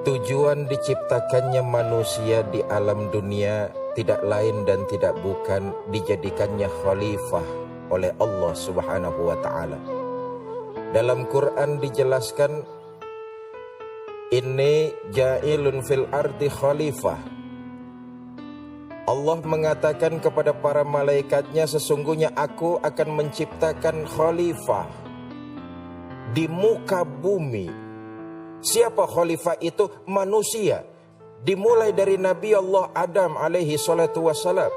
Tujuan diciptakannya manusia di alam dunia tidak lain dan tidak bukan dijadikannya khalifah oleh Allah Subhanahu wa taala. Dalam Quran dijelaskan, inni ja'ilun fil ardi khalifah. Allah mengatakan kepada para malaikatnya, sesungguhnya aku akan menciptakan khalifah di muka bumi. Siapa khalifah itu? Manusia. Dimulai dari Nabi Allah Adam alaihi salatu wassalam.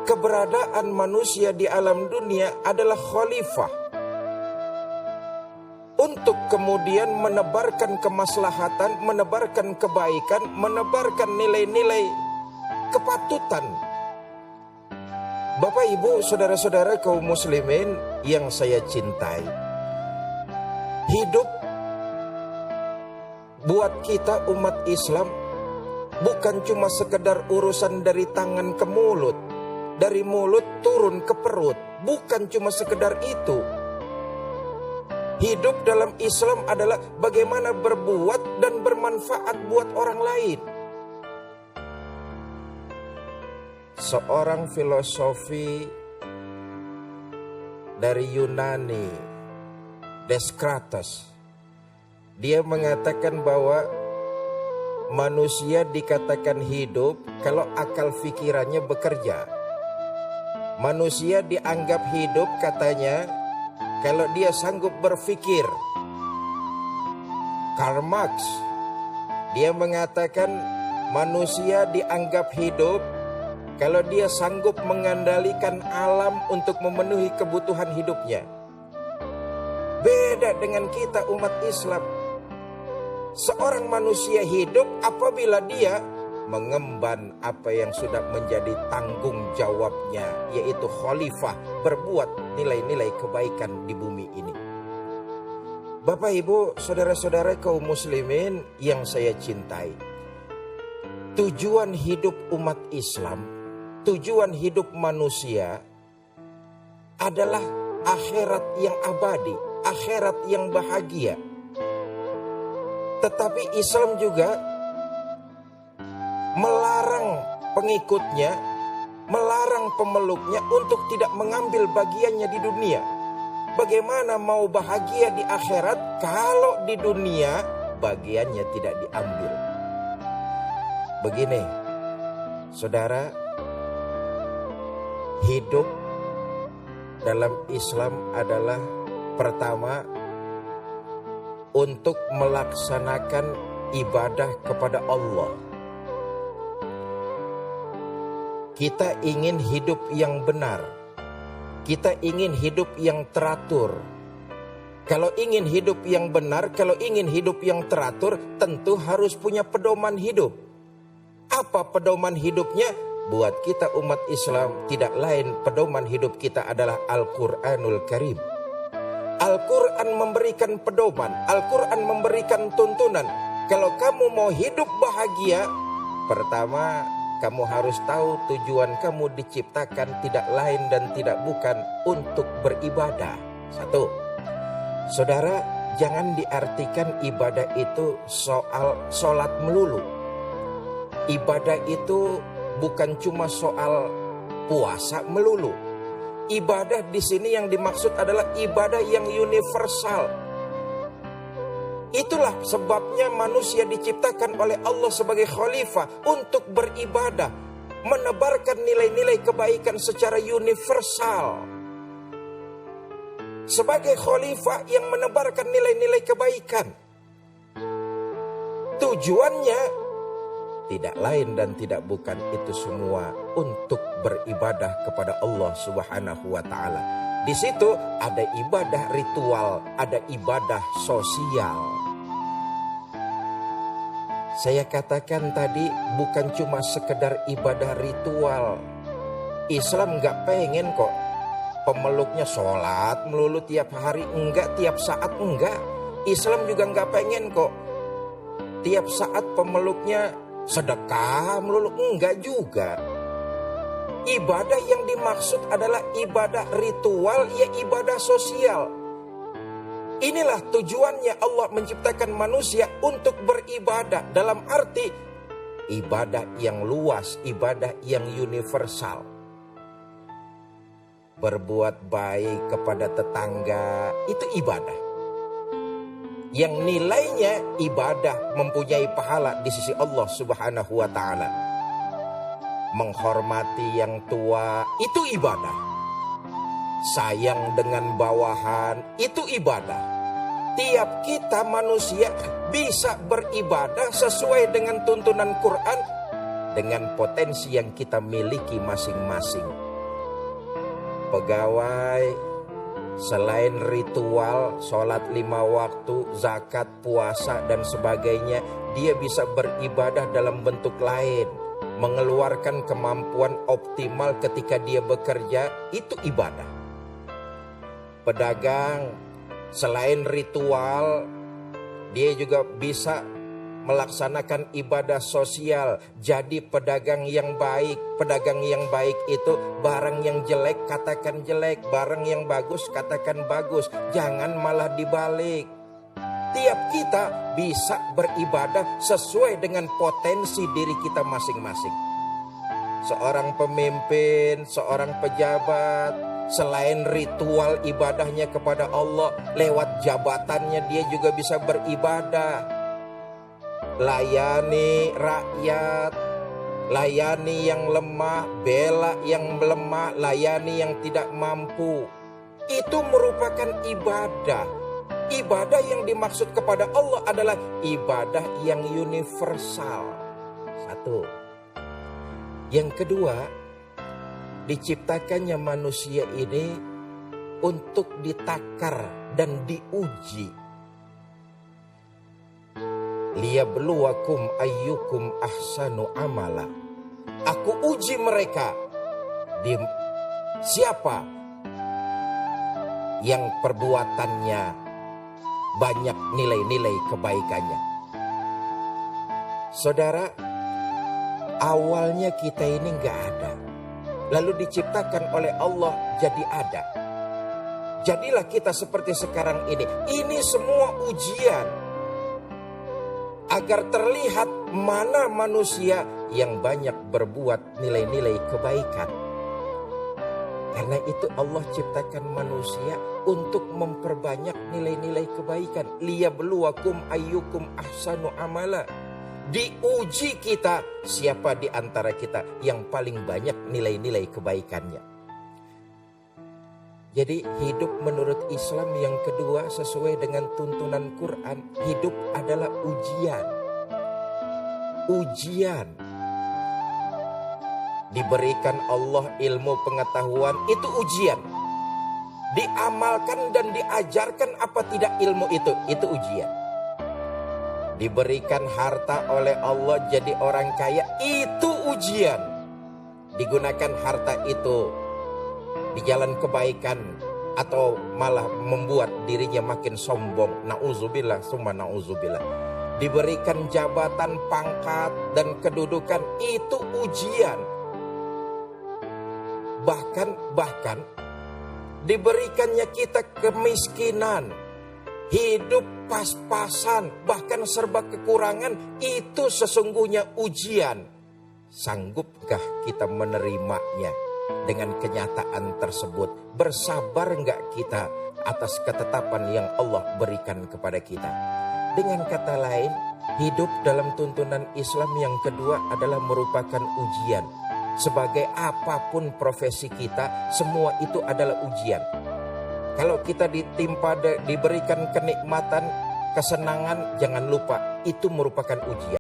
Keberadaan manusia di alam dunia adalah khalifah, untuk kemudian menebarkan kemaslahatan, menebarkan kebaikan, menebarkan nilai-nilai kepatutan. Bapak, Ibu, saudara-saudara kaum muslimin yang saya cintai, hidup buat kita umat Islam bukan cuma sekedar urusan dari tangan ke mulut, dari mulut turun ke perut, bukan cuma sekedar itu. Hidup dalam Islam adalah bagaimana berbuat dan bermanfaat buat orang lain. Seorang filosofi dari Yunani, Descartes, dia mengatakan bahwa manusia dikatakan hidup kalau akal pikirannya bekerja. Manusia dianggap hidup katanya kalau dia sanggup berpikir. Karl Marx, dia mengatakan manusia dianggap hidup kalau dia sanggup mengendalikan alam untuk memenuhi kebutuhan hidupnya. Beda dengan kita umat Islam. Seorang manusia hidup apabila dia mengemban apa yang sudah menjadi tanggung jawabnya, yaitu khalifah, berbuat nilai-nilai kebaikan di bumi ini. Bapak, Ibu, saudara-saudara kaum muslimin yang saya cintai, tujuan hidup umat Islam, tujuan hidup manusia adalah akhirat yang abadi, akhirat yang bahagia. Tetapi Islam juga melarang pengikutnya, melarang pemeluknya untuk tidak mengambil bagiannya di dunia. Bagaimana mau bahagia di akhirat kalau di dunia bagiannya tidak diambil? Begini, saudara, hidup dalam Islam adalah pertama untuk melaksanakan ibadah kepada Allah. Kita ingin hidup yang benar. Kita ingin hidup yang teratur. Kalau ingin hidup yang benar, kalau ingin hidup yang teratur, tentu harus punya pedoman hidup. Apa pedoman hidupnya? Buat kita umat Islam tidak lain, pedoman hidup kita adalah Al-Quranul Karim. Al-Quran memberikan pedoman, Al-Quran memberikan tuntunan. Kalau kamu mau hidup bahagia, pertama kamu harus tahu tujuan kamu diciptakan tidak lain dan tidak bukan untuk beribadah. Satu, saudara, jangan diartikan ibadah itu soal sholat melulu. Ibadah itu bukan cuma soal puasa melulu. Ibadah di sini yang dimaksud adalah ibadah yang universal. Itulah sebabnya manusia diciptakan oleh Allah sebagai khalifah untuk beribadah, menebarkan nilai-nilai kebaikan secara universal. Sebagai khalifah yang menebarkan nilai-nilai kebaikan. Tujuannya tidak lain dan tidak bukan itu semua untuk beribadah kepada Allah Subhanahu wa taala. Di situ ada ibadah ritual, ada ibadah sosial. Saya katakan tadi bukan cuma sekedar ibadah ritual. Islam gak pengen kok pemeluknya sholat melulu tiap hari, enggak, tiap saat enggak. Islam juga gak pengen kok tiap saat pemeluknya sedekah melulu, enggak juga. Ibadah yang dimaksud adalah ibadah ritual, ya ibadah sosial. Inilah tujuannya Allah menciptakan manusia untuk beribadah. Dalam arti ibadah yang luas, ibadah yang universal. Berbuat baik kepada tetangga itu ibadah. Yang nilainya ibadah, mempunyai pahala di sisi Allah Subhanahu wa ta'ala. Menghormati yang tua itu ibadah. Sayang dengan bawahan itu ibadah. Tiap kita manusia bisa beribadah sesuai dengan tuntunan Quran dengan potensi yang kita miliki masing-masing. Pegawai selain ritual, sholat 5 waktu, zakat, puasa dan sebagainya, dia bisa beribadah dalam bentuk lain. Mengeluarkan kemampuan optimal ketika dia bekerja, itu ibadah. Pedagang selain ritual, dia juga bisa melaksanakan ibadah sosial. Jadi pedagang yang baik. Pedagang yang baik itu barang yang jelek katakan jelek, barang yang bagus katakan bagus. Jangan malah dibalik. Tiap kita bisa beribadah sesuai dengan potensi diri kita masing-masing. Seorang pemimpin, seorang pejabat, selain ritual ibadahnya kepada Allah, lewat jabatannya dia juga bisa beribadah. Layani rakyat, layani yang lemah, bela yang lemah, layani yang tidak mampu. Itu merupakan ibadah. Ibadah yang dimaksud kepada Allah adalah ibadah yang universal. Satu. Yang kedua, diciptakannya manusia ini untuk ditakar dan diuji. Liyabluwakum ayyukum ahsanu amala. Aku uji mereka. Siapa yang perbuatannya banyak nilai-nilai kebaikannya. Saudara, awalnya kita ini gak ada. Lalu diciptakan oleh Allah jadi ada. Jadilah kita seperti sekarang ini. Ini semua ujian. Agar terlihat mana manusia yang banyak berbuat nilai-nilai kebaikan. Karena itu Allah ciptakan manusia untuk memperbanyak nilai-nilai kebaikan. Liyabluwakum ayyukum ahsanu amala. Diuji kita siapa di antara kita yang paling banyak nilai-nilai kebaikannya. Jadi hidup menurut Islam yang kedua sesuai dengan tuntunan Quran. Hidup adalah ujian. Ujian. Diberikan Allah ilmu pengetahuan, itu ujian. Diamalkan dan diajarkan apa tidak ilmu itu ujian. Diberikan harta oleh Allah jadi orang kaya, itu ujian. Digunakan harta itu di jalan kebaikan atau malah membuat dirinya makin sombong. Na'udzubillah, summa na'udzubillah. Diberikan jabatan, pangkat dan kedudukan, itu ujian. Bahkan diberikannya kita kemiskinan, hidup pas-pasan, bahkan serba kekurangan, itu sesungguhnya ujian. Sanggupkah kita menerimanya dengan kenyataan tersebut? Bersabar enggak kita atas ketetapan yang Allah berikan kepada kita? Dengan kata lain, hidup dalam tuntunan Islam yang kedua adalah merupakan ujian. Sebagai apapun profesi kita, semua itu adalah ujian. Kalau kita diberikan kenikmatan, kesenangan, jangan lupa itu merupakan ujian.